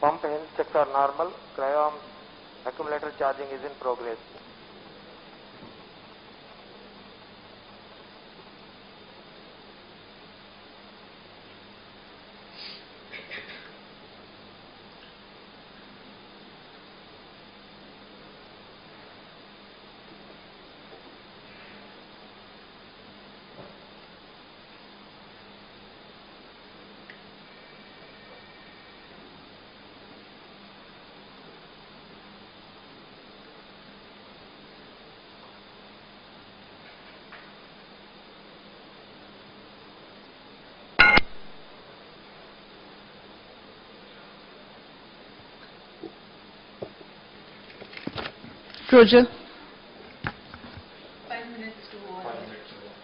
Pump health checks are normal. Cryo accumulator charging is in progress. Roger. 5 minutes to over. 5 minutes to go.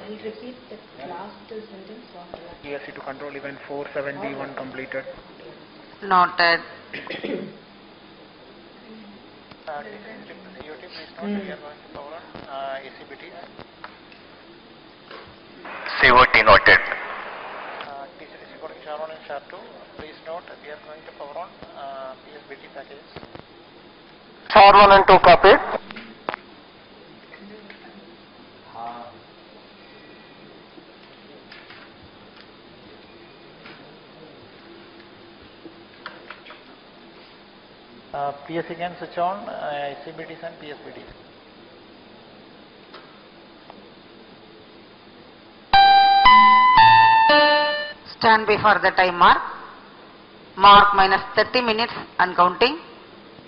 I'll repeat the last sentence after that. PSC to control event 471 completed. Noted. COT, please note that we are going to cover on ACBTs. COT noted. TCDC coding SHA-1 and SHA-2. Please note that we are going to cover on PSBT packages. SHA-1 and 2 copied. PSC can switch on ACBTs and PSBTs. Stand by for the time mark. Mark minus 30 minutes and counting.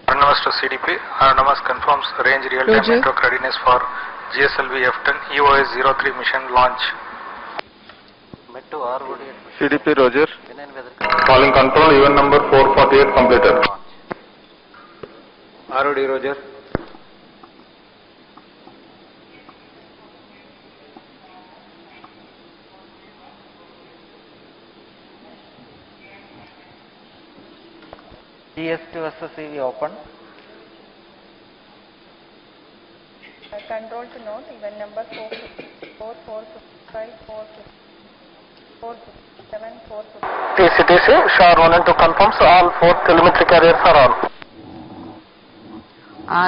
Autonomous to CDP. Autonomous confirms range real-time Roger. network readiness for GSLV F10 EOS 03 mission launch. Met to ROD. CDP Roger. Weather Calling control event number 448 completed. ROD Roger. GS2 SSCV open. Control to note event number 447 TCTC SHA-1 and 2 confirms all 4 telemetry carriers are on.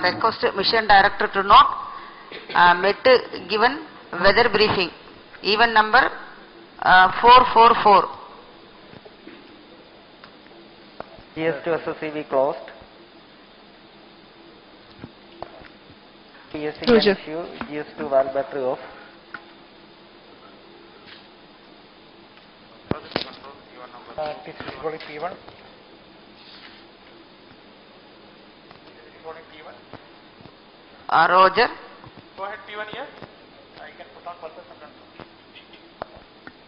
Request mission director to note met given weather briefing event number 444. GS2 SSCV closed. PSC Roger. can issue GS2 valve battery off. TCDC coding P1. Coding P1. Roger. Go ahead, P1 here. I can put on pulses and control.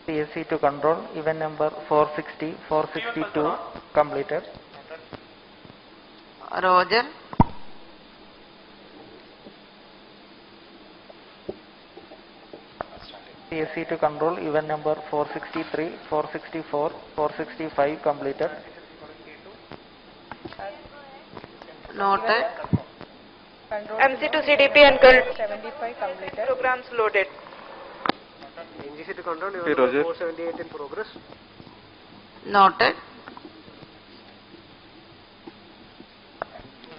PSC to control, event number 460, 462 completed. Roger. PSC to control, event number 463, 464, 465 completed. Noted. Control MC to CDP and 75 completed. programs loaded. NGC to control, Hey, Roger. 478 in progress. Noted.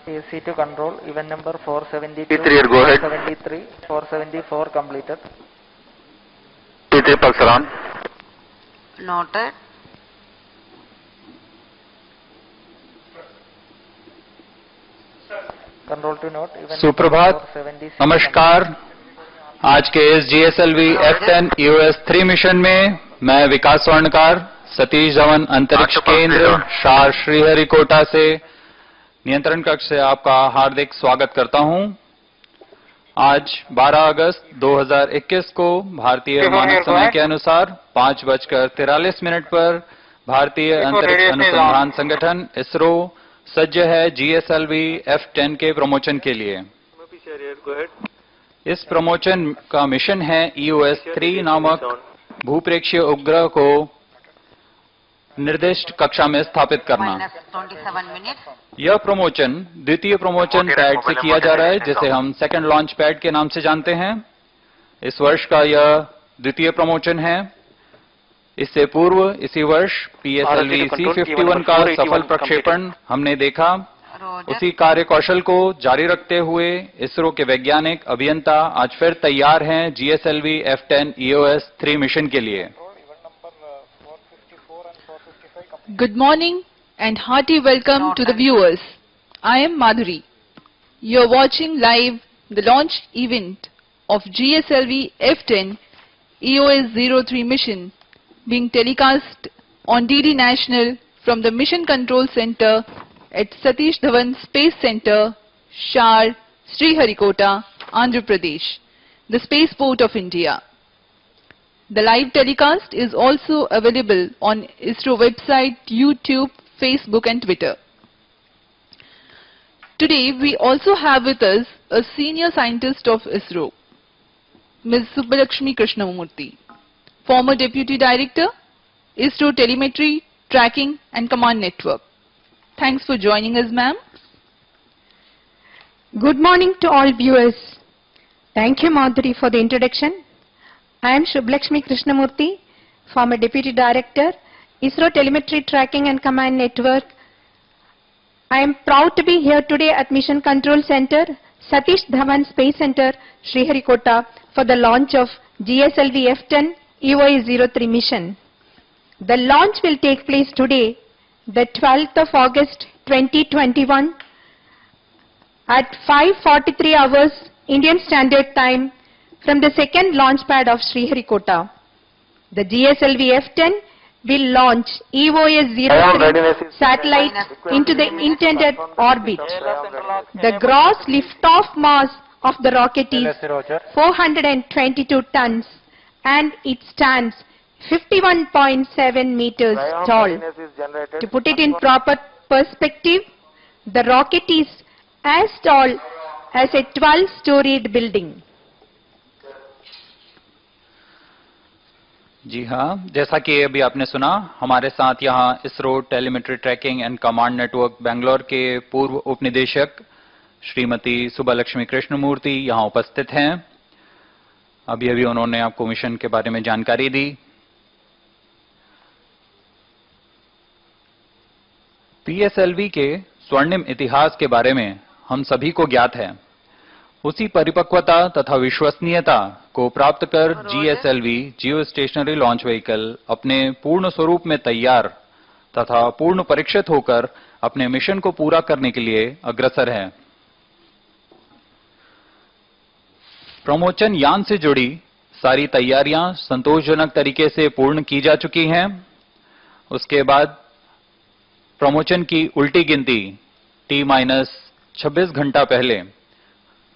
PSC to control, event number 472, P3, go ahead. 473, 474 completed. P3 Paksaran. Noted. Control to note, event सुप्रभात, number 476 नमस्कार। आज के इस GSLV F10 EOS 3 mission में मैं विकास स्वर्णकार सतीश धवन अंतरिक्ष केंद्र शार श्रीहरिकोटा से नियंत्रण कक्ष से आपका हार्दिक स्वागत करता हूं। आज 12 अगस्त 2021 को भारतीय मानक समय के अनुसार 5:43 पर भारतीय अंतरिक्ष अनुसंधान संगठन इसरो सज्ज है GSLV F10 के प्रमोशन के लिए। इस प्रमोशन का मिशन है EOS 3 नामक भूप्रेक्षीय उपग्रह को निर्दिष्ट कक्षा में स्थापित करना। -27 minutes. यह प्रमोशन द्वितीय प्रमोशन पैड से किया जा रहा है, जिसे हम सेकंड लॉन्च पैड के नाम से जानते हैं। इस वर्ष का यह द्वितीय प्रमोशन है। इससे पूर्व इसी वर्ष PSLV C51 का सफल प्रक्षेपण हमने देखा। Roger. उसी कार्य कौशल को जारी रखते हुए इसरो के वैज्ञानिक अभियंता आज फिर तैयार हैं GSLV F10 EOS 3 मिशन के लिए। Good morning and hearty welcome to the viewers. I am Madhuri. You are watching live the launch event of GSLV F10 EOS 03 mission being telecast on DD National from the Mission Control Center at Satish Dhawan Space Center, Shar, Sriharikota, Andhra Pradesh, the spaceport of India. The live telecast is also available on ISRO website, YouTube, Facebook and Twitter. Today we also have with us a senior scientist of ISRO, Ms. Subbalakshmi Krishnamurthy, former Deputy Director, ISRO Telemetry, Tracking and Command Network. Thanks for joining us, ma'am. Good morning to all viewers. Thank you, Madhuri, for the introduction. I am Subbalakshmi Krishnamurthy, former Deputy Director, ISRO Telemetry Tracking and Command Network. I am proud to be here today at Mission Control Center, Satish Dhawan Space Center, Sriharikota, for the launch of GSLV F10 EOS 03 mission. The launch will take place today, the 12th of August 2021 at 5:43 hours Indian Standard Time from the second launch pad of Sriharikota. The GSLV F10 will launch EOS 03 satellite into the intended orbit. The gross liftoff mass of the rocket is 422 tons and it stands 51.7 meters tall. To put it in proper perspective, the rocket is as tall as a 12-storied building. जी हाँ, जैसा कि अभी आपने सुना, हमारे साथ यहाँ ISRO telemetry tracking and command network Bangalore के पूर्व उपनिदेशक श्रीमती सुब्बालक्ष्मी कृष्णमूर्ति यहाँ उपस्थित हैं। अभी अभी उन्होंने आपको मिशन के बारे में जानकारी दी। PSLV के स्वर्णिम इतिहास के बारे में हम सभी को ज्ञात है। उसी परिपक्वता तथा विश्वसनीयता को प्राप्त कर GSLV जियो स्टेशनरी लॉन्च व्हीकल अपने पूर्ण स्वरूप में तैयार तथा पूर्ण परीक्षित होकर अपने मिशन को पूरा करने के लिए अग्रसर है। प्रमोशन यान से जुड़ी सारी तैयारियां संतोषजनक तरीके से पूर्ण की जा चुकी हैं। उसके बाद प्रमोशन की उल्टी गिनती T-26 घंटा पहले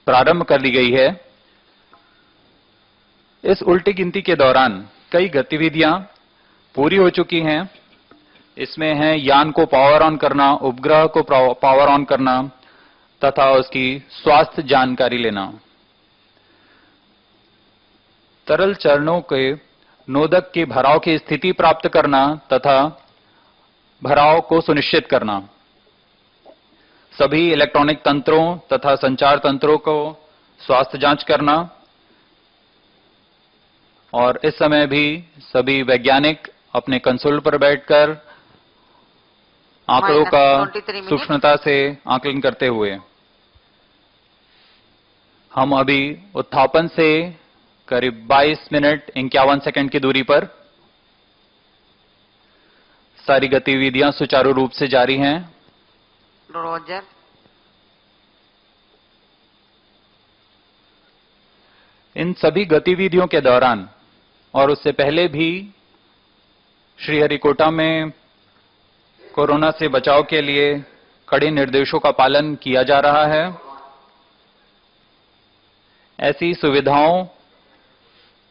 प्रारंभ कर दी गई है। इस उल्टी गिनती के दौरान कई गतिविधियां पूरी हो चुकी हैं। इसमें है यान को पावर ऑन करना, उपग्रह को पावर ऑन करना तथा उसकी स्वास्थ्य जानकारी लेना, तरल चरणों के नोदक के भराव की स्थिति प्राप्त करना तथा भराव को सुनिश्चित करना, सभी इलेक्ट्रॉनिक तंत्रों तथा संचार तंत्रों को स्वास्थ्य जांच करना और इस समय भी सभी वैज्ञानिक अपने कंसोल पर बैठकर आंकड़ों का सूक्ष्मता से आकलन करते हुए हम अभी उत्थापन से करीब 22 मिनट 51 सेकंड की दूरी पर सारी गतिविधियां सुचारू रूप से जारी हैं। रोजर इन सभी गतिविधियों के दौरान और उससे पहले भी श्रीहरिकोटा में कोरोना से बचाव के लिए कड़े निर्देशों का पालन किया जा रहा है। ऐसी सुविधाओं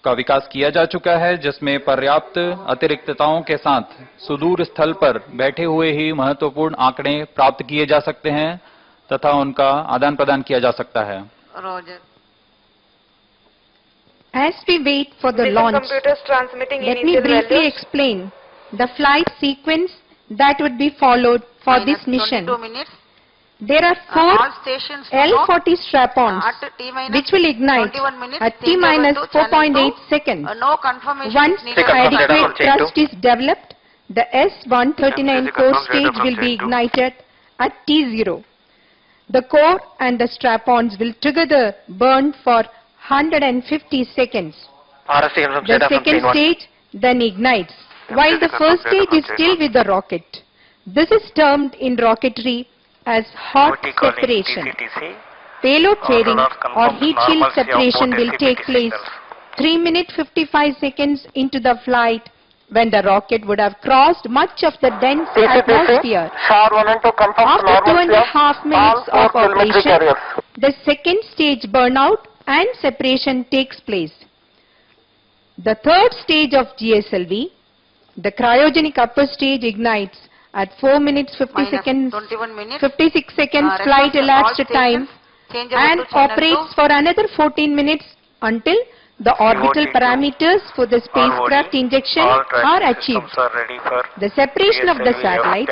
का विकास किया जा चुका है जिसमें पर्याप्त अतिरिक्तताओं के साथ सुदूर स्थल पर बैठे हुए ही महत्वपूर्ण आंकड़े प्राप्त किए जा सकते हैं तथा उनका आदान प्रदान किया जा सकता है। Roger As we wait for the launch, computers transmitting let me initial briefly values. explain the flight sequence that would be followed for this mission. 22 minutes. There are four All stations to know L40 strap-ons at T minus which will ignite 21 minutes, at T minus changeable to channel 4.8 seconds. No confirmation Once is needed. adequate thrust is developed, the S-139 core stage will be ignited at T0. The core and the strap-ons will together burn for 150 seconds. The second stage then ignites, while the first stage is still with the rocket. This is termed in rocketry as hot separation. Payload fairing or heat shield separation will take place 3 minutes 55 seconds into the flight when the rocket would have crossed much of the dense atmosphere. After 2.5 minutes of operation, the second stage burnout and separation takes place. The third stage of GSLV, the cryogenic upper stage, ignites at 4 minutes 50 Minus seconds, 21 minutes. 56 seconds Records flight all elapsed stations, time changeable and to channel operates 2. for another 14 minutes until the orbital parameters for the spacecraft injection are achieved. The separation of the satellite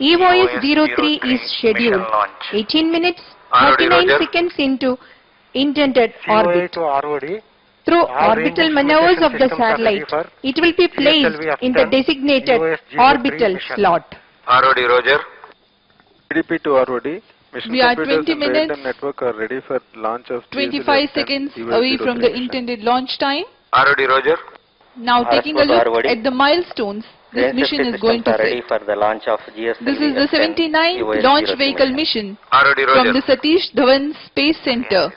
EOS-03 is scheduled 18 minutes 39 seconds into intended orbit. Through orbital maneuvers of the satellite, it will be placed in the designated orbital slot. ROD, Roger. GDP to ROD. Mission We are computers 20 and minutes, random network are ready for launch of 25 seconds away from the intended launch time. ROD, Roger. Now taking a look at the milestones this mission is going to ready set. for the launch of GSLV This is the 79th launch vehicle mission ROD, from Roger. the Satish Dhawan Space Center,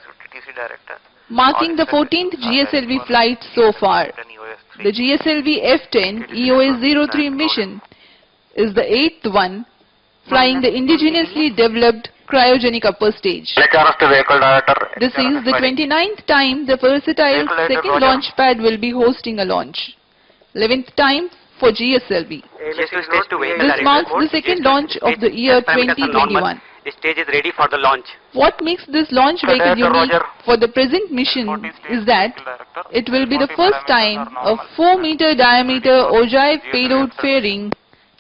marking the 14th GSLV flight so far. The GSLV F-10 EOS-03 mission is the 8th one, flying the indigenously developed cryogenic upper stage. This is the 29th time the versatile second launch pad will be hosting a launch. 11th time for GSLV. This marks the second launch of the year 2021. The stage is ready for the launch. What makes this launch vehicle unique for the present mission is that it will be the first time a 4-meter diameter ogive payload fairing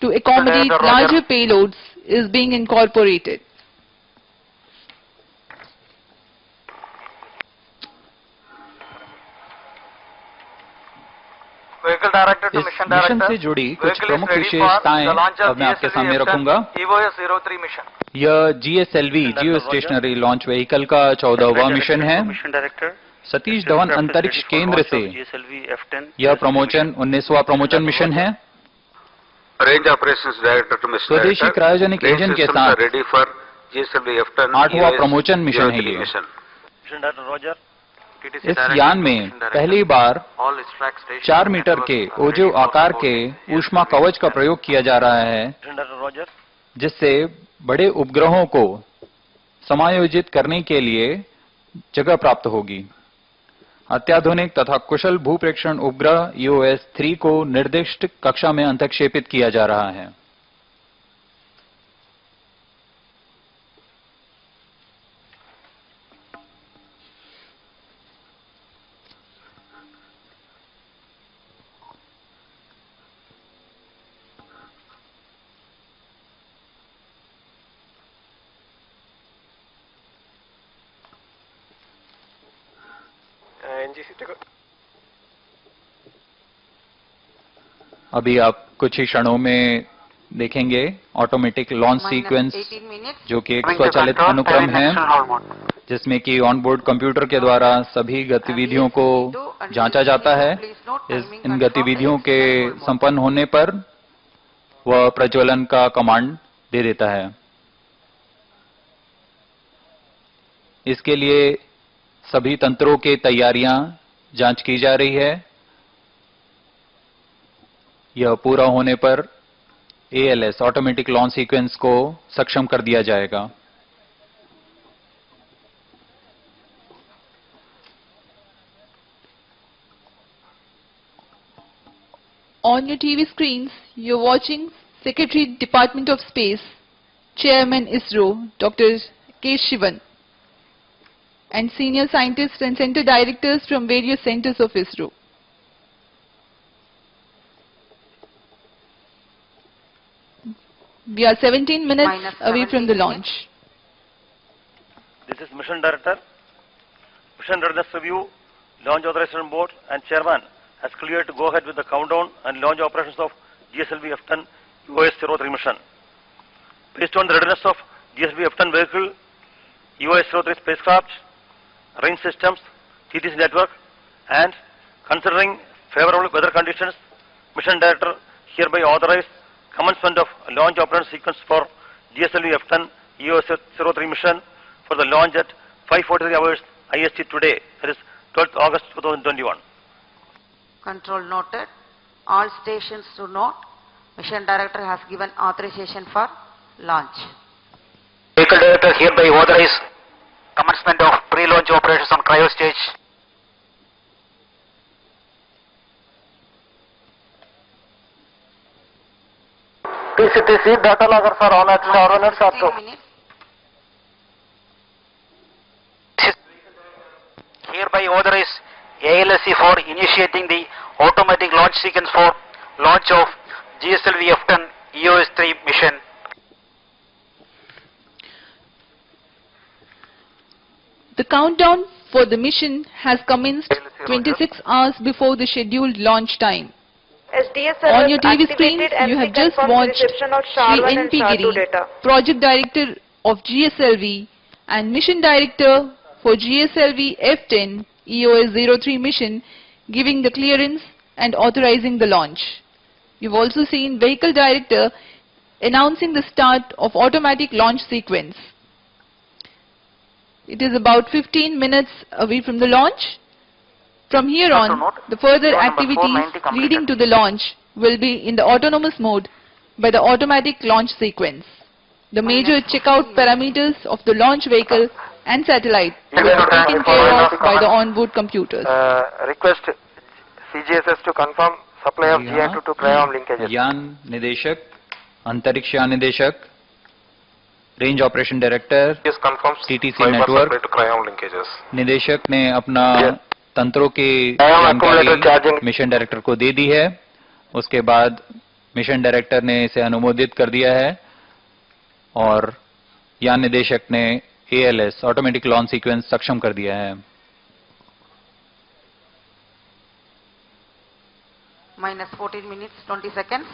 to accommodate larger payloads is being incorporated. इस mission से जुड़ी कुछ प्रमुख विशेषताएं अब मैं आपके सामने रखूंगा। यह GSLV जियो स्टेशनरी लॉन्च व्हीकल का 14वां मिशन है। सतीश धवन अंतरिक्ष केंद्र से यह प्रमोशन 19वां प्रमोशन मिशन है। Range Operations Director to Mr. स्वदेशी क्रायोजेनिक इंजन के साथ ready for GSLV F-10 8वां प्रमोशन मिशन है ये। इस यान में पहली बार 4 मीटर के ओजिव आकार के ऊष्मा कवच का प्रयोग किया जा रहा है, जिससे बड़े उपग्रहों को समायोजित करने के लिए जगह प्राप्त होगी। अत्याधुनिक तथा कुशल भूप्रेक्षण उपग्रह EOS-3 को निर्दिष्ट कक्षा में अंतक्षेपित किया जा रहा है। अभी आप कुछ ही क्षणों में देखेंगे ऑटोमेटिक लॉन्च सीक्वेंस, जो कि एक स्वचालित अनुक्रम है जिसमें कि ऑनबोर्ड कंप्यूटर के द्वारा सभी गतिविधियों को जांचा जाता है। इन गतिविधियों के संपन्न होने पर वह प्रज्वलन का कमांड दे देता है। इसके लिए सभी तंत्रों की तैयारियां जांच की जा रही है। यह पूरा होने पर ALS ऑटोमेटिक लॉन्च सीक्वेंस को सक्षम कर दिया जाएगा। On your TV screens, you're watching Secretary, Department of Space, Chairman ISRO, Dr. K. Shivan, and senior scientists and center directors from various centers of ISRO. We are 17 minutes away from the launch. This is Mission Director. Mission Readiness Review, Launch Authorization Board and Chairman has cleared to go ahead with the countdown and launch operations of GSLV F-10 UOS-03 mission. Based on the readiness of GSLV F-10 vehicle, UOS-03 spacecraft, range systems, TTC network, and considering favorable weather conditions, Mission Director hereby authorized commencement of launch operation sequence for GSLV F-10 UOS-03 mission for the launch at 5:43 hours IST today, that is 12th August 2021. Control noted. All stations to note. Mission Director has given authorization for launch. Vehicle Director hereby authorize commencement of pre-launch operations on cryo stage. TCTC data logger for all action ordinance are to. Hereby authorize ALSC for initiating the automatic launch sequence for launch of GSLV F-10 EOS-3 mission. The countdown for the mission has commenced 26 hours before the scheduled launch time. On your TV screen, you have just watched Sri N. P. Giri, Project Director of GSLV and Mission Director for GSLV F-10 EOS-03 mission, giving the clearance and authorizing the launch. You've also seen Vehicle Director announcing the start of automatic launch sequence. It is about 15 minutes away from the launch. From here on, the further activities leading to the launch will be in the autonomous mode by the automatic launch sequence. The major checkout parameters of the launch vehicle and satellite will be taken care of by the onboard computers. Request CGSS to confirm supply of GI to Cryom linkages. यान निदेशक, अंतरिक्ष यान निदेशक, range operation director, TTC network निदेशक ने अपना तंत्रों की जानकारी मिशन डायरेक्टर को दे दी है। उसके बाद मिशन डायरेक्टर ने इसे अनुमोदित कर दिया है और यान निदेशक ने ALS ऑटोमेटिक लॉन्च सीक्वेंस सक्षम कर दिया है। -14 minutes 20 seconds.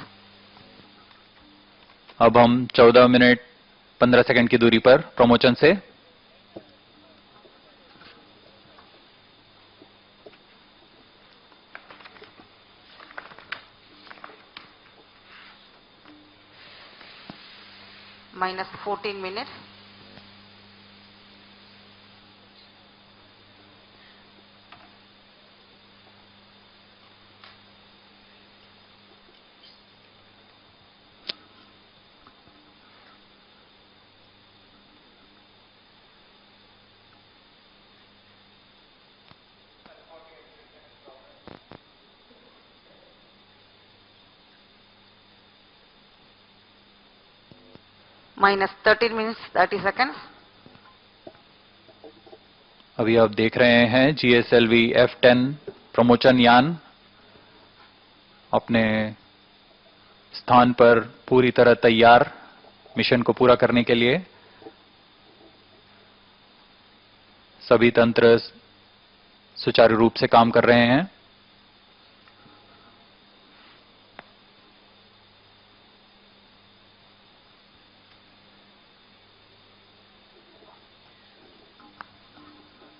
अब हम 14 मिनट 15 सेकंड की दूरी पर प्रमोशन से -14 minutes. -13 minutes 30 seconds. अभी आप देख रहे हैं GSLV F-10 प्रमोशन यान अपने स्थान पर पूरी तरह तैयार मिशन को पूरा करने के लिए। सभी तंत्र सुचारू रूप से काम कर रहे हैं।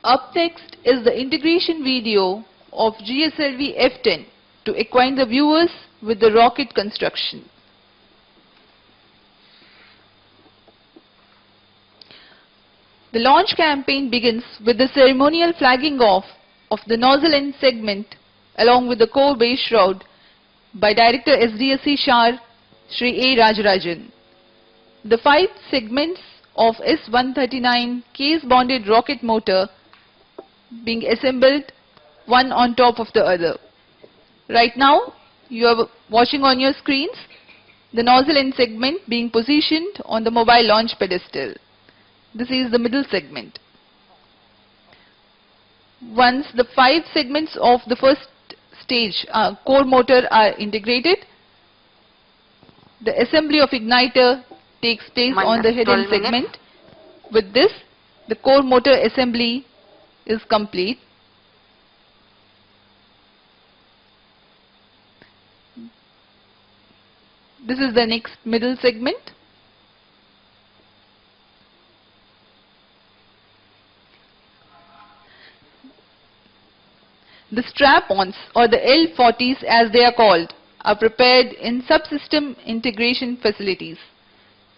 Up next is the integration video of GSLV F10 to acquaint the viewers with the rocket construction. The launch campaign begins with the ceremonial flagging off of the nozzle end segment along with the core base shroud by Director SDSC SHAR Shri A. Rajarajan. The 5 segments of S-139 case bonded rocket motor being assembled one on top of the other. Right now you are watching on your screens the nozzle end segment being positioned on the mobile launch pedestal. This is the middle segment. Once the 5 segments of the first stage core motor are integrated, the assembly of igniter takes place on the head end segment. With this, the core motor assembly is complete. This is the next middle segment. The strap-ons, or the L40s as they are called, are prepared in subsystem integration facilities.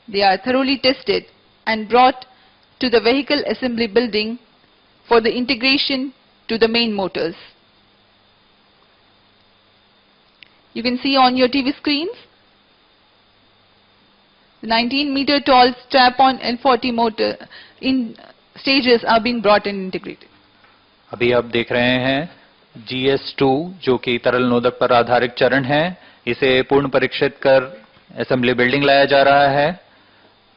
They are thoroughly tested and brought to the vehicle assembly building for the integration to the main motors. You can see on your TV screens the 19-meter tall strap-on L40 motor in stages are being brought and integrated. अभी आप देख रहे हैं GS2 जो कि तरल नोदक पर आधारित चरण है, इसे पूर्ण परीक्षित कर असेंबली बिल्डिंग लाया जा रहा है।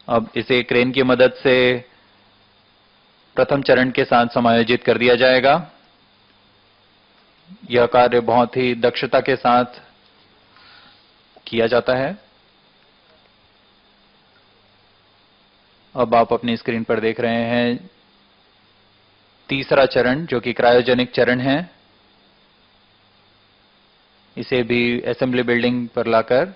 अब इसे क्रेन की मदद से प्रथम चरण के साथ समायोजित कर दिया जाएगा। यह कार्य बहुत ही दक्षता के साथ किया जाता है। अब आप अपनी स्क्रीन पर देख रहे हैं तीसरा चरण जो कि क्रायोजेनिक चरण है। इसे भी असेंबली बिल्डिंग पर लाकर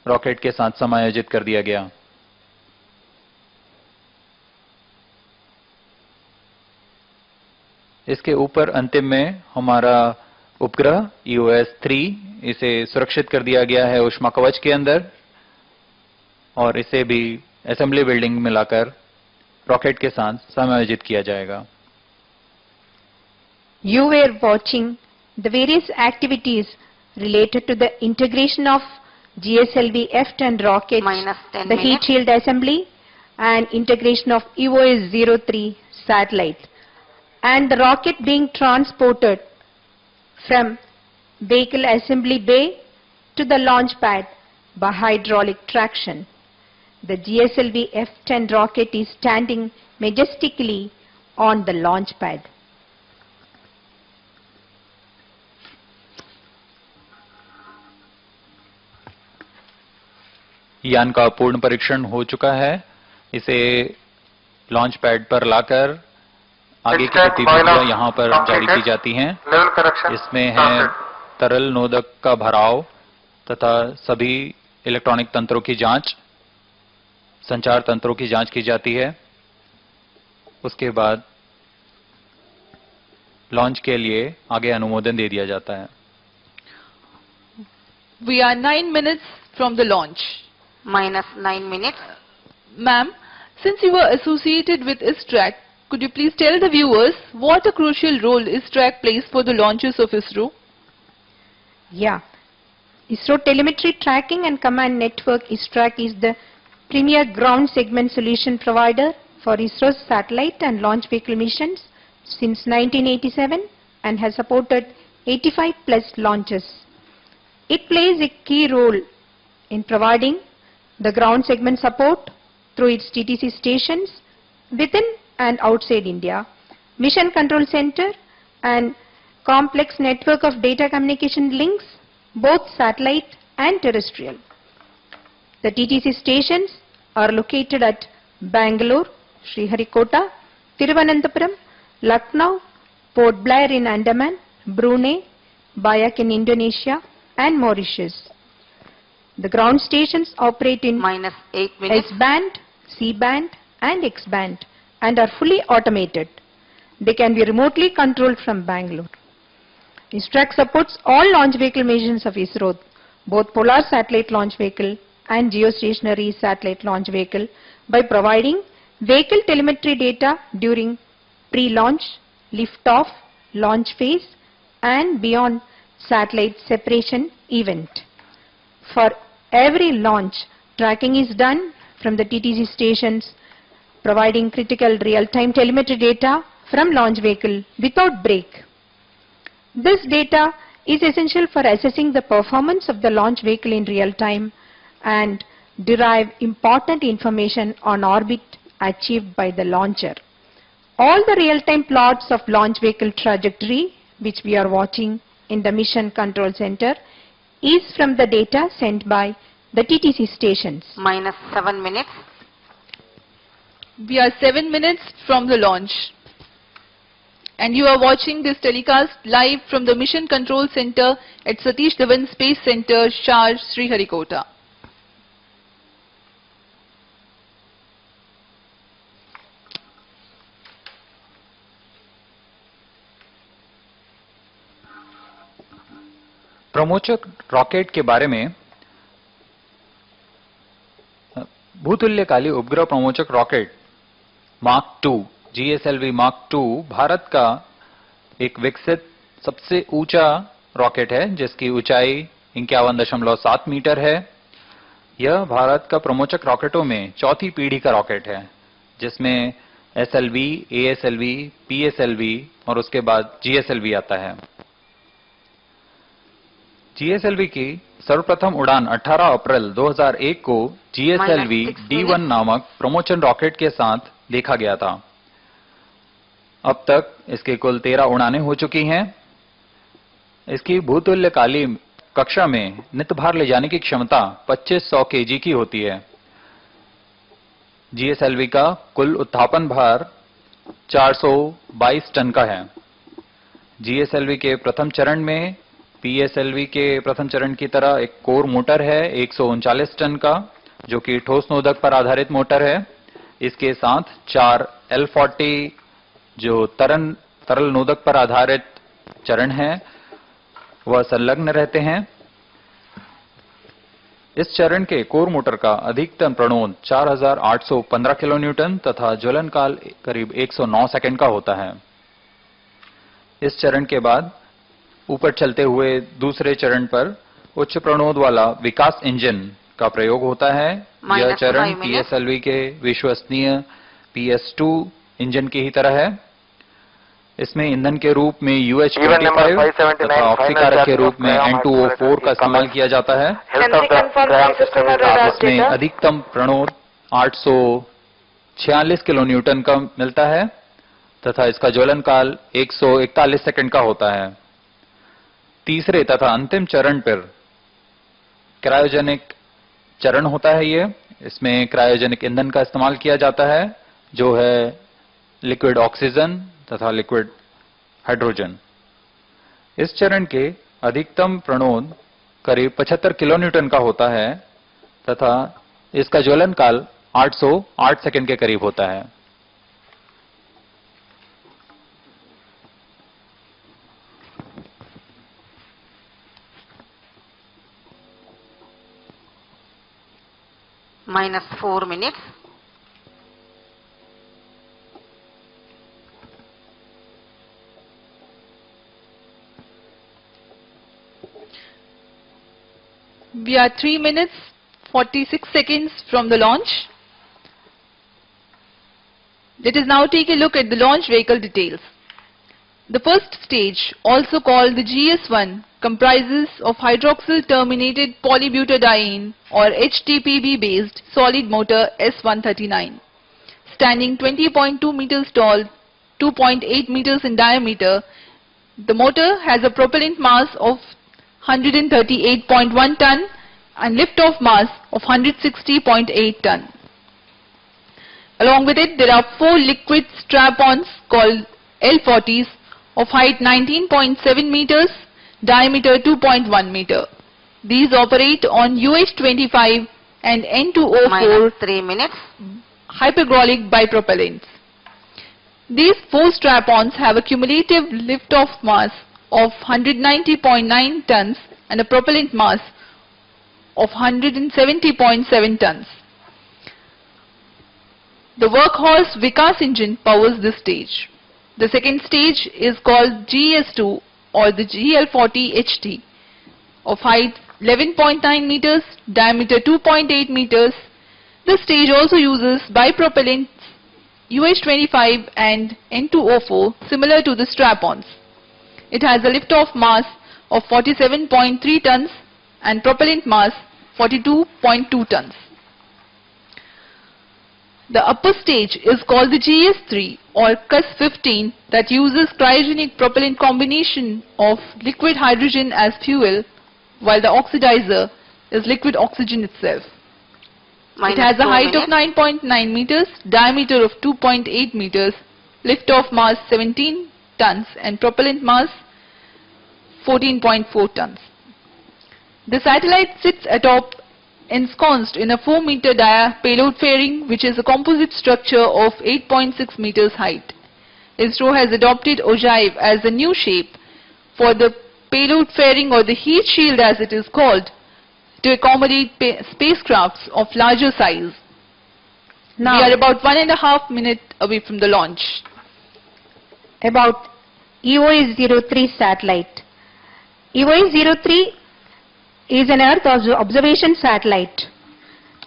रॉकेट के साथ समायोजित कर दिया गया। इसके ऊपर अंतिम में हमारा उपग्रह EOS-3 इसे सुरक्षित कर दिया गया है ऊष्मा कवच के अंदर और इसे भी असेंबली बिल्डिंग में लाकर रॉकेट के साथ समायोजित किया जाएगा। You were watching the various activities related to the integration of GSLV F10 rockets, the heat shield assembly and integration of EOS-03 satellite, and the rocket being transported from vehicle assembly bay to the launch pad by hydraulic traction. The GSLV F10 rocket is standing majestically on the launch pad. यान का पूर्ण परीक्षण हो चुका है। इसे launch pad पर लाकर आगे की गतिविधियां यहां पर जारी की जाती हैं। इसमें है तरल नोदक का भराव तथा सभी इलेक्ट्रॉनिक तंत्रों की जांच, संचार तंत्रों की जांच की जाती है। उसके बाद लॉन्च के लिए आगे अनुमोदन दे दिया जाता है। We are 9 minutes from the launch. Minus 9 minutes. Ma'am, since you were associated with ISTRAC, could you please tell the viewers what a crucial role ISTRAC plays for the launches of ISRO? Yeah. ISRO Telemetry Tracking and Command Network ISTRAC is the premier ground segment solution provider for ISRO's satellite and launch vehicle missions since 1987 and has supported 85 plus launches. It plays a key role in providing the ground segment support through its TTC stations within and outside India, mission control center and complex network of data communication links, both satellite and terrestrial. The TTC stations are located at Bangalore, Sriharikota, Thiruvananthapuram, Lucknow, Port Blair in Andaman, Brunei, Biak in Indonesia, and Mauritius. The ground stations operate in -8 minutes. S-band, C-band, and X-band and are fully automated. They can be remotely controlled from Bangalore. ISTRAC supports all launch vehicle missions of ISRO, both Polar Satellite Launch Vehicle and Geostationary Satellite Launch Vehicle, by providing vehicle telemetry data during pre-launch, lift-off, launch phase, and beyond satellite separation event. For every launch, tracking is done from the TTC stations, providing critical real-time telemetry data from launch vehicle without break. This data is essential for assessing the performance of the launch vehicle in real time and derive important information on orbit achieved by the launcher. All the real-time plots of launch vehicle trajectory, which we are watching in the Mission Control Center, is from the data sent by the TTC stations. -7 minutes. We are 7 minutes from the launch. And you are watching this telecast live from the Mission Control Center at Satish Dhawan Space Center, Shar, Sriharikota. प्रमोचक rocket के बारे में भूतुल्यकाली उपग्रह प्रमोचक rocket mark 2 GSLV mark 2 Bharat का एक विकसित सबसे ऊंचा रॉकेट है जिसकी ऊंचाई 51.7 मीटर है। यह भारत का प्रमोचक रॉकेटों में चौथी पीढ़ी का रॉकेट है जिसमें SLV, ASLV, PSLV और उसके बाद GSLV आता है। GSLV की सर्वप्रथम उड़ान 18 अप्रैल 2001 को GSLV D1 नामक प्रमोचन रॉकेट के साथ देखा गया था। अब तक इसके कुल 13 उड़ानें हो चुकी हैं। इसकी भूतुल्यकाली कक्षा में नित भार ले जाने की क्षमता 2500 kg की होती है। GSLV का कुल उत्थापन भार 422 टन का है। GSLV के प्रथम चरण में PSLV के प्रथम चरण की तरह एक कोर मोटर है 139 टन का, जो कि ठोस नोदक पर आधारित मोटर है। इसके साथ 4 L40 जो तरल नोदक पर आधारित चरण है वह संलग्न रहते हैं। इस चरण के कोर मोटर का अधिकतम प्रणोद 4815 किलो न्यूटन तथा ज्वलन काल करीब 109 सेकंड का होता है। इस चरण के बाद ऊपर चलते हुए दूसरे चरण पर उच्च प्रणोद वाला विकास इंजन का प्रयोग होता है। यह चरण PSLV के विश्वसनीय PS2 इंजन की ही तरह है। इसमें ईंधन के रूप में UH-25 तथा ऑक्सीकारक के रूप में N2O4 का इस्तेमाल किया जाता है। इसमें अधिकतम प्रणोद 846 किलो न्यूटन का मिलता है तथा इसका ज्वलन काल 141 सेकंड का होता है। तीसरे तथा अंतिम चरण पर क्रायोजेनिक चरण होता है। ये इसमें क्रायोजेनिक ईंधन का इस्तेमाल किया जाता है जो है लिक्विड ऑक्सीजन तथा लिक्विड हाइड्रोजन। इस चरण के अधिकतम प्रणोद करीब 75 किलो न्यूटन का होता है तथा इसका ज्वलन काल 808 सेकंड के करीब होता है। -4 minutes. We are 3 minutes 46 seconds from the launch. Let us now take a look at the launch vehicle details. The first stage, also called the GS1, comprises of hydroxyl terminated polybutadiene or HTPB based solid motor S139. Standing 20.2 meters tall, 2.8 meters in diameter, the motor has a propellant mass of 138.1 ton and lift-off mass of 160.8 ton. Along with it, there are 4 liquid strap-ons called L40s of height 19.7 meters, diameter 2.1 meter. These operate on UH-25 and N2O4 Minus 3 minutes. hypergolic bipropellants. These 4 strap-ons have a cumulative lift-off mass of 190.9 tons and a propellant mass of 170.7 tons. The workhorse Vikas engine powers this stage. The second stage is called GS2 or the GL40HT of height 11.9 meters, diameter 2.8 meters. This stage also uses bipropellants UH-25 and N2O4 similar to the strap-ons. It has a lift-off mass of 47.3 tons and propellant mass 42.2 tons. The upper stage is called the GS3 or CUS-15 that uses cryogenic propellant combination of liquid hydrogen as fuel, while the oxidizer is liquid oxygen itself. It has a height of 9.9 meters, diameter of 2.8 meters, lift-off mass 17 tons and propellant mass 14.4 tons. The satellite sits atop ensconced in a 4-meter dia payload fairing, which is a composite structure of 8.6 meters height. ISRO has adopted ogive as a new shape for the payload fairing or the heat shield as it is called to accommodate spacecrafts of larger size. Now, we are about 1.5 minutes away from the launch. About EOS-03 satellite. EOS-03 is an Earth observation satellite.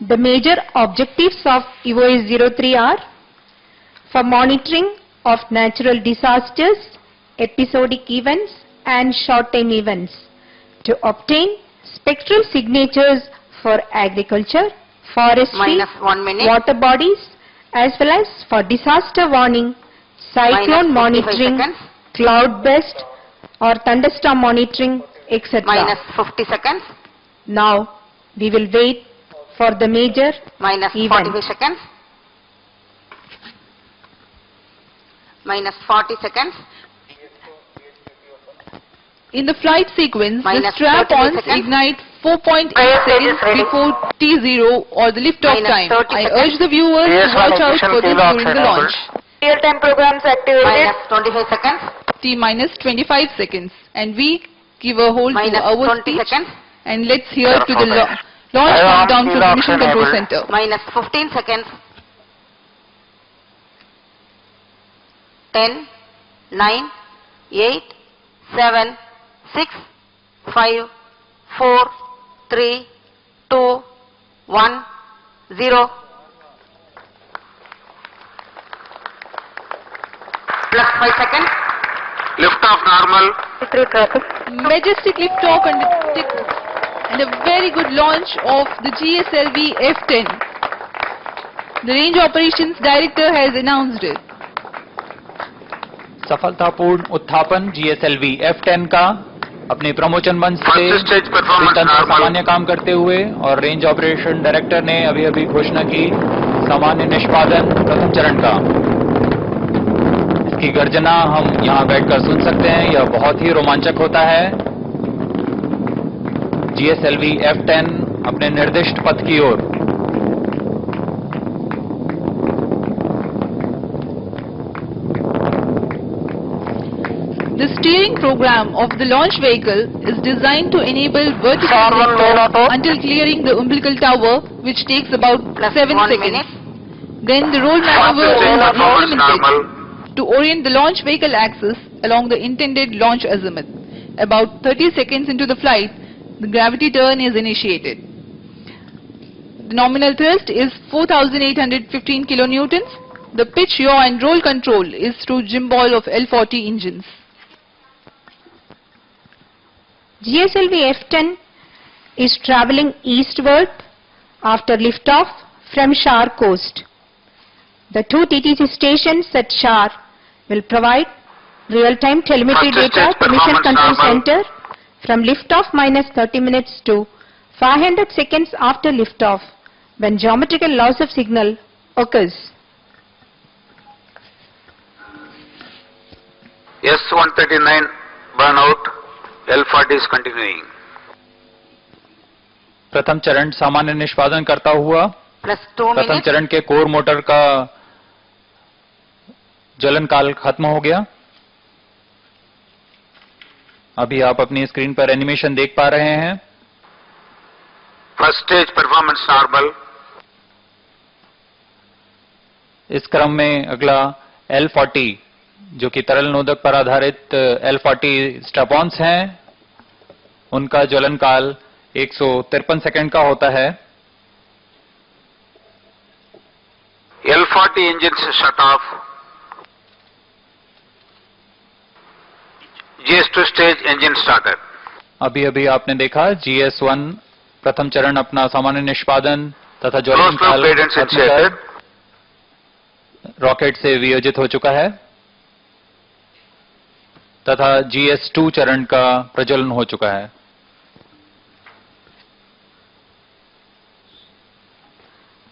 The major objectives of EOS-03 are for monitoring of natural disasters, episodic events and short-time events, to obtain spectral signatures for agriculture, forestry, water bodies, as well as for disaster warning, cyclone monitoring, cloud-burst or thunderstorm monitoring, etc. Minus 50 seconds. Now we will wait for the major minus event. 45 seconds. Minus 40 seconds. In the flight sequence, the Minus strap-ons 30 seconds. ignite 4.8 seconds before T0 or the liftoff Minus time. 30 I seconds. urge the viewers to watch out for this during the launch. Real-time programs activated. Minus 25 seconds. T minus 25 seconds. And we give a hold Minus to our 20 speech. seconds. And let's hear to the launch countdown from the Mission Control Center. Minus 15 seconds. 10, 9, 8, 7, 6, 5, 4, 3, 2, 1, 0. Plus 5 seconds. Lift off normal. Majestic liftoff and a very good launch of the GSLV F10. The Range Operations Director has announced it. सफलतापूर्ण उत्थापन GSLV F10 का अपने promotion मंच से First stage performance तंत्र normal. सामान्य काम करते हुए और रेंज ऑपरेशन डायरेक्टर ने अभी घोषणा की सामान्य निष्पादन प्रथम चरण का। इसकी गर्जना हम यहाँ बैठकर सुन सकते हैं। यह बहुत ही रोमांचक होता है। GSLV F10 अपने निर्दिष्ट पथ की ओर। The steering program of the launch vehicle is designed to enable vertical liftoff until clearing the umbilical tower, which takes about 7 seconds. Then the roll maneuver is implemented to orient the launch vehicle axis along the intended launch azimuth. About 30 seconds into the flight, the gravity turn is initiated. The nominal thrust is 4,815 kilonewtons. The pitch, yaw and roll control is through gimbal of L40 engines. GSLV F10 is traveling eastward after liftoff from Shar coast. The 2 TTC stations at Shar will provide real-time telemetry First data stage to Mission performance Control normal. Center from liftoff minus 30 minutes to 500 seconds after liftoff when geometrical loss of signal occurs. S139 burnout. L40 is continuing. प्रथम चरण सामान्य निष्पादन करता हुआ +2 प्रथम minutes. चरण के core motor का ज्वलन काल खत्म हो गया। अभी आप अपनी स्क्रीन पर एनिमेशन देख पा रहे हैं। First stage performance normal. इस क्रम में अगला L40 जो कि तरल नोदक पर आधारित L40 स्ट्रैप-ऑन्स हैं, उनका ज्वलन काल 153 सेकंड का होता है। L40 engines shut off. GS2 stage engine started. अभी अभी आपने देखा GS1 प्रथम चरण अपना सामान्य निष्पादन तथा ज्वलन काल खत्म कर रॉकेट से वियोजित हो चुका है तथा GS2 चरण का प्रज्वलन हो चुका है।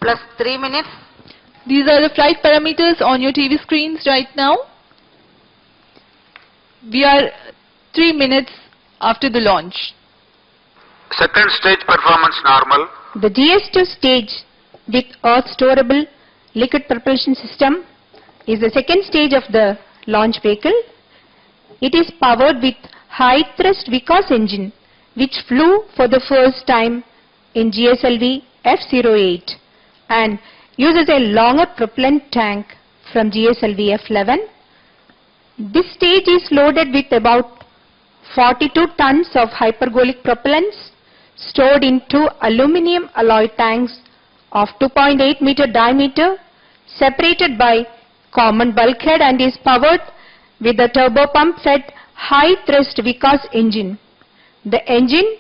+3 minutes. These are the flight parameters on your TV screens right now. We are 3 minutes after the launch. Second stage performance normal. The GS2 stage with Earth Storable Liquid Propulsion System is the second stage of the launch vehicle. It is powered with high thrust Vikas engine which flew for the first time in GSLV F08 and uses a longer propellant tank from GSLV F11. This stage is loaded with about 42 tons of hypergolic propellants stored in 2 aluminum alloy tanks of 2.8 meter diameter separated by common bulkhead and is powered with a turbopump fed high thrust Vikas engine. The engine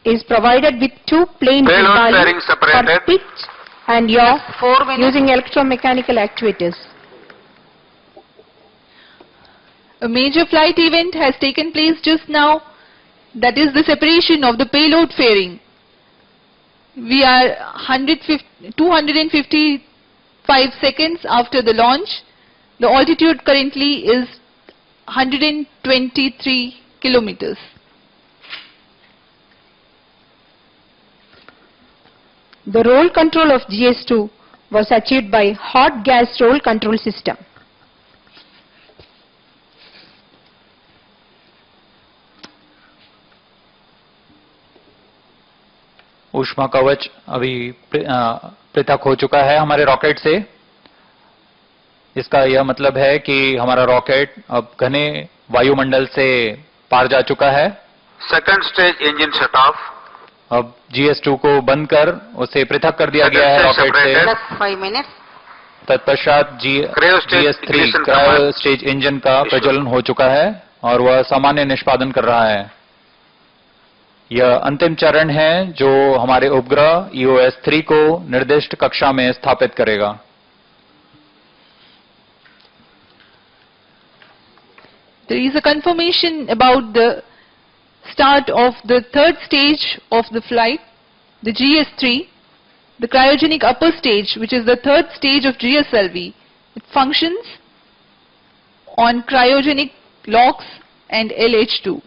is provided with 2 planes Payload fairing separated. for pitch and yaw 4 minutes. using electromechanical actuators. A major flight event has taken place just now, that is the separation of the payload fairing. We are 255 seconds after the launch. The altitude currently is 123 kilometers. The roll control of GS2 was achieved by hot gas roll control system. ऊष्मा कवच अभी पृथक हो चुका है हमारे rocket से। इसका यह मतलब है कि हमारा रॉकेट अब घने वायुमंडल से पार जा चुका है। Second stage engine shut off. अब GS2 को बंद कर उसे पृथक कर दिया गया है रॉकेट से। +5 minutes. तत्पश्चात GS3 क्रायो स्टेज इंजन का प्रज्वलन हो चुका है और वह सामान्य निष्पादन कर रहा है। यह अंतिम चरण है जो हमारे उपग्रह EOS-3 को निर्दिष्ट कक्षा में स्थापित करेगा। There is a confirmation about the start of the third stage of the flight, the GS3, the cryogenic upper stage, which is the third stage of GSLV. It functions on cryogenic LOX and LH2.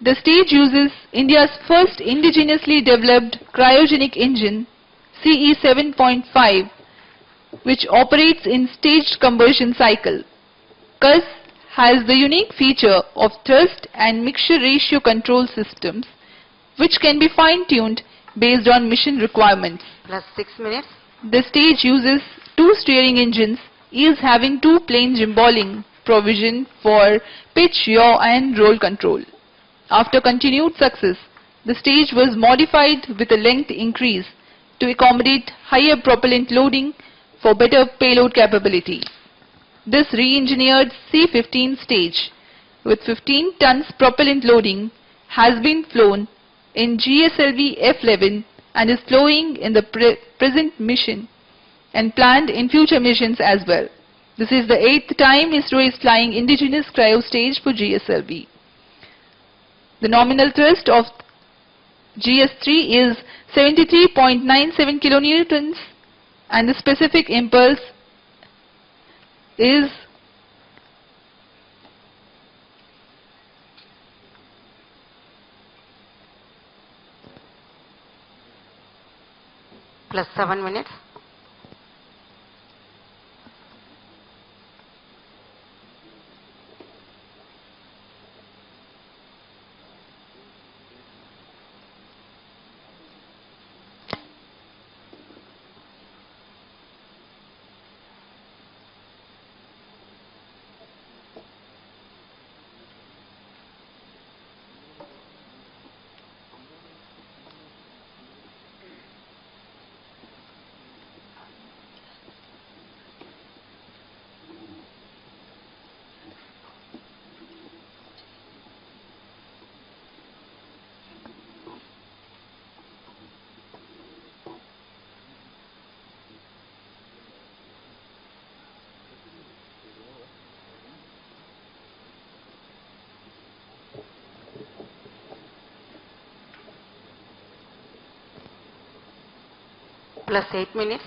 The stage uses India's first indigenously developed cryogenic engine, CE 7.5, which operates in staged combustion cycle. CUS has the unique feature of thrust and mixture ratio control systems, which can be fine-tuned based on mission requirements. +6 minutes. The stage uses 2 steering engines, each having 2 plane gimballing provision for pitch, yaw and roll control. After continued success, the stage was modified with a length increase to accommodate higher propellant loading for better payload capability. This re-engineered C-15 stage with 15 tons propellant loading has been flown in GSLV F11 and is flowing in the present mission and planned in future missions as well. This is the 8th time ISRO is flying indigenous cryo stage for GSLV. The nominal thrust of GS3 is 73.97 kilonewtons and the specific impulse is plus 7 minutes. Plus 8 minutes.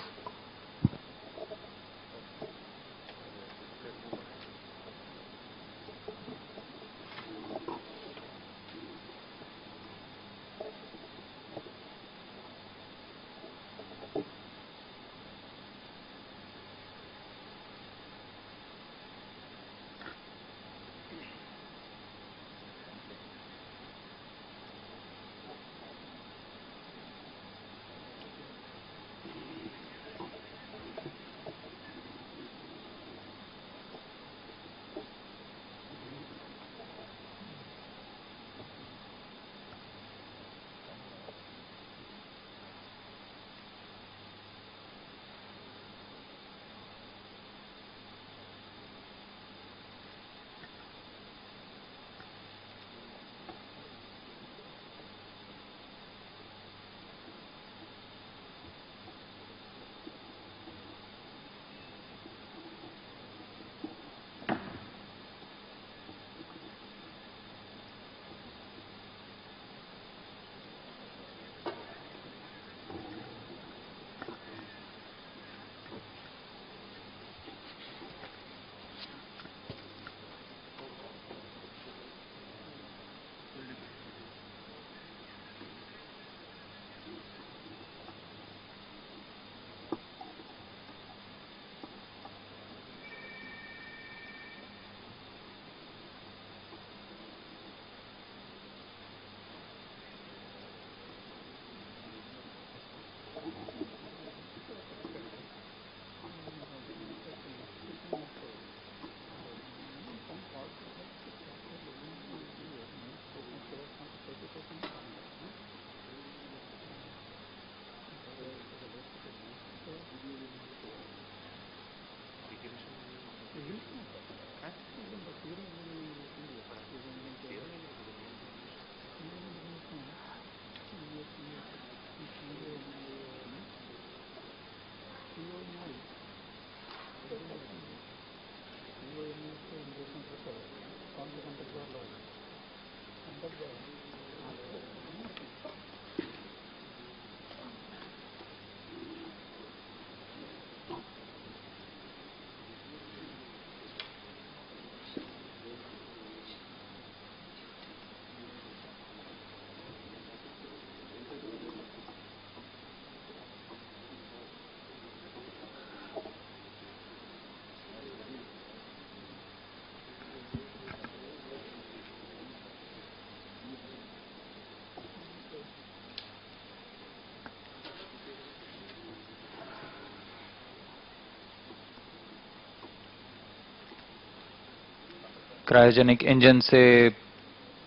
Cryogenic engine से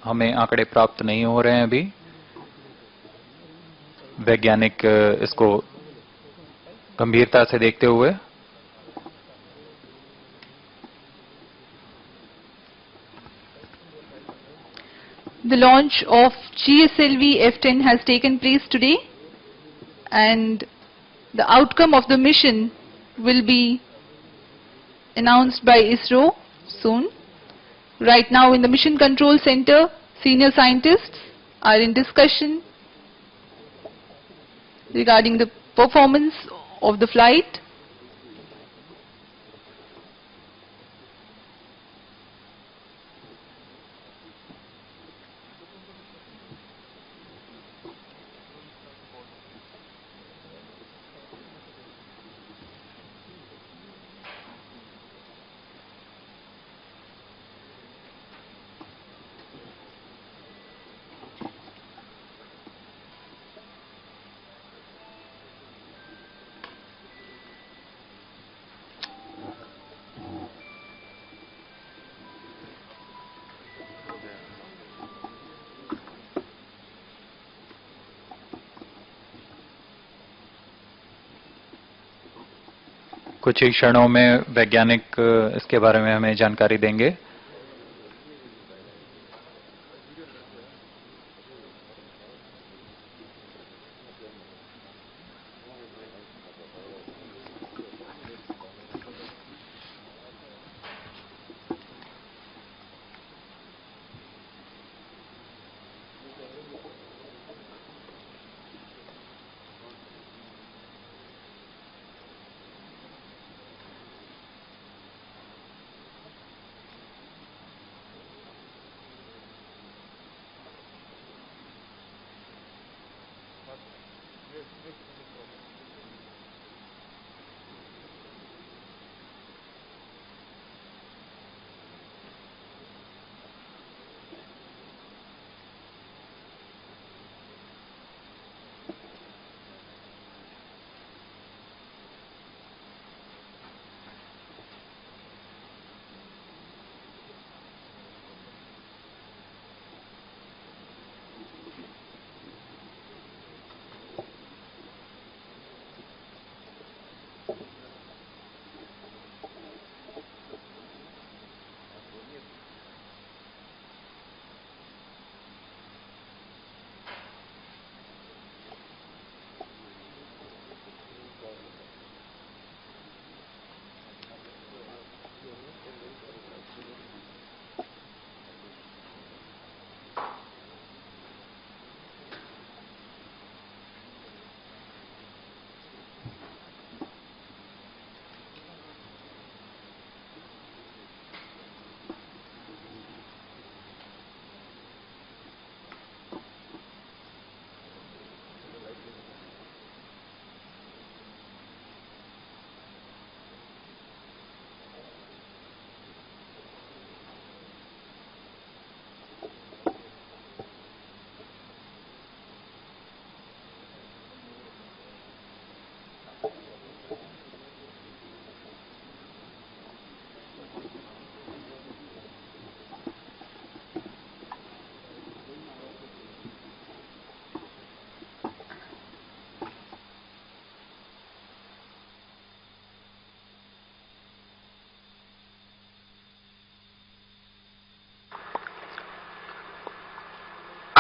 हमें आंकड़े प्राप्त नहीं हो रहे हैं अभी। वैज्ञानिक इसको गंभीरता से देखते हुए The launch of GSLV F10 has taken place today, and the outcome of the mission will be announced by ISRO soon. Right now in the Mission Control Center, senior scientists are in discussion regarding the performance of the flight. कुछ ही क्षणों में वैज्ञानिक इसके बारे में हमें जानकारी देंगे।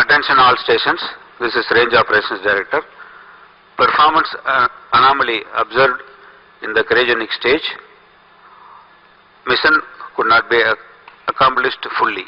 Attention all stations, this is Range Operations Director. Performance anomaly observed in the cryogenic stage. Mission could not be accomplished fully.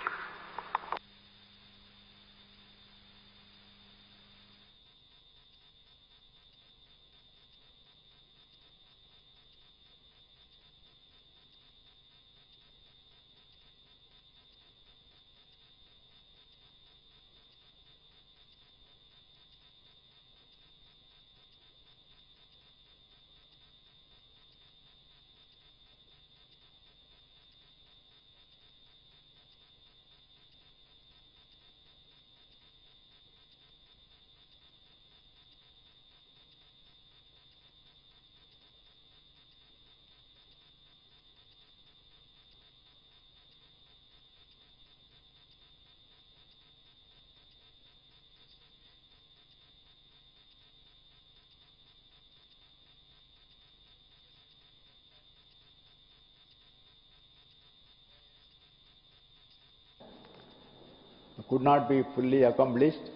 Could not be fully accomplished,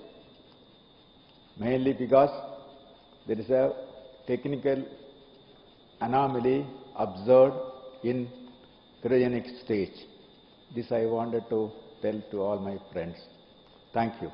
mainly because there is a technical anomaly observed in cryogenic stage. This I wanted to tell to all my friends. Thank you.